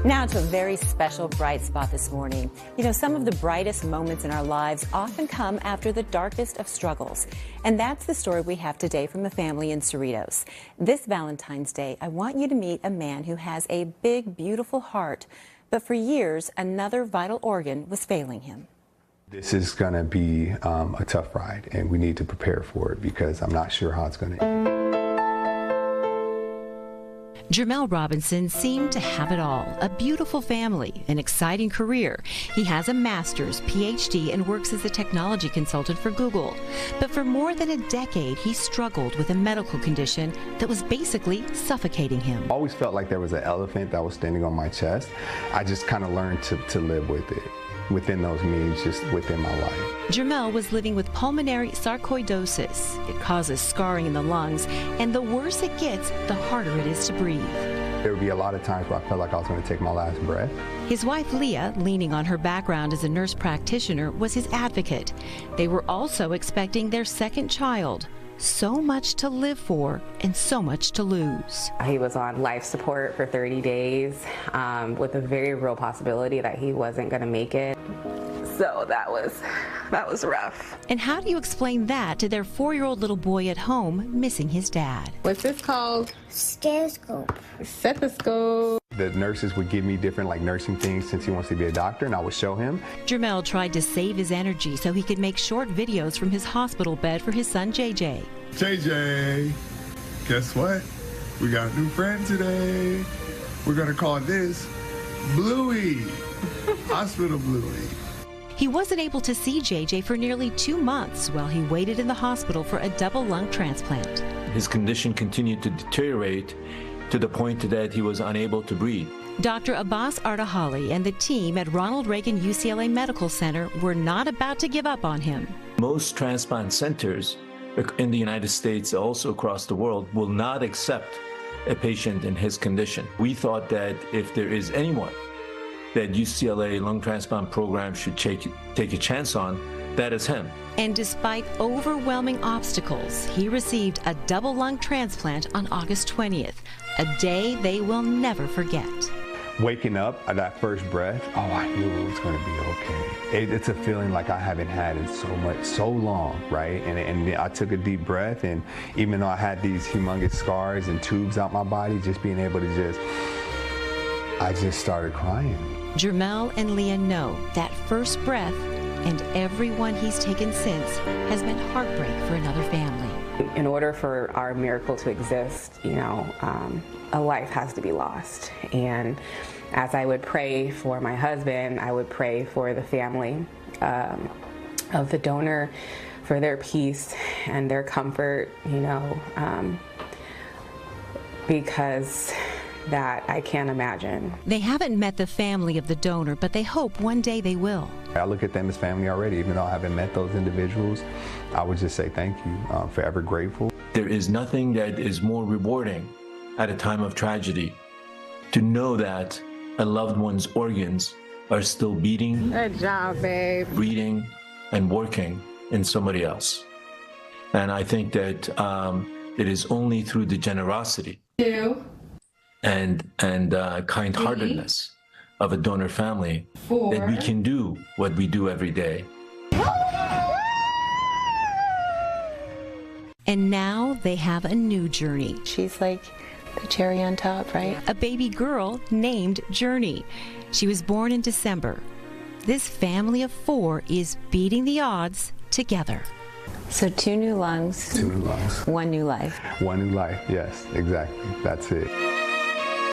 Now to a very special bright spot this morning. You know, some of the brightest moments in our lives often come after the darkest of struggles. And that's the story we have today from a family in Cerritos. This Valentine's Day, I want you to meet a man who has a big, beautiful heart. But for years, another vital organ was failing him. This is going to be a tough ride, and we need to prepare for it because I'm not sure how it's going to end. Jermel Robinson seemed to have it all, a beautiful family, an exciting career. He has a master's, PhD, and works as a technology consultant for Google. But for more than a decade, he struggled with a medical condition that was basically suffocating him. I always felt like there was an elephant that was standing on my chest. I just kind of learned to live with it, within those means, just within my life. Jermel was living with pulmonary sarcoidosis. It causes scarring in the lungs, and the worse it gets, the harder it is to breathe. There would be a lot of times where I felt like I was going to take my last breath. His wife, Leah, leaning on her background as a nurse practitioner, was his advocate. They were also expecting their second child. So much to live for and so much to lose. He was on life support for 30 days with a very real possibility that he wasn't going to make it. So that was rough. And how do you explain that to their 4-year-old little boy at home missing his dad? What's this called? Stethoscope. Stethoscope. The nurses would give me different nursing things since he wants to be a doctor, and I would show him. Jermel tried to save his energy so he could make short videos from his hospital bed for his son JJ. JJ, guess what? We got a new friend today. We're gonna call this Bluey, Hospital Bluey. He wasn't able to see JJ for nearly 2 months while he waited in the hospital for a double lung transplant. His condition continued to deteriorate to the point that he was unable to breathe. Dr. Abbas Ardahali and the team at Ronald Reagan UCLA Medical Center were not about to give up on him. Most transplant centers in the United States, also across the world, will not accept a patient in his condition. We thought that if there is anyone that UCLA lung transplant program should take a chance on, that is him. And despite overwhelming obstacles, he received a double lung transplant on August 20th, a day they will never forget. Waking up at that first breath, oh, I knew it was going to be okay. It's a feeling like I haven't had in so long, right? And I took a deep breath, and even though I had these humongous scars and tubes out my body, just being able to I just started crying. Jermel and Leah know that first breath and everyone he's taken since has meant heartbreak for another family. In order for our miracle to exist, a life has to be lost. And as I would pray for my husband, I would pray for the family of the donor, for their peace and their comfort, because that I can't imagine. They haven't met the family of the donor, but they hope one day they will. I look at them as family already. Even though I haven't met those individuals, I would just say thank you. I'm forever grateful. There is nothing that is more rewarding at a time of tragedy to know that a loved one's organs are still beating, good job, babe, breathing, and working in somebody else. And I think that it is only through the generosity and kind-heartedness of a donor family that we can do what we do every day. And now they have a new journey. She's like the cherry on top, right? A baby girl named Journey. She was born in December. This family of 4 is beating the odds together. So 2 new lungs. 2 new lungs. 1 new life. 1 new life, yes, exactly. That's it.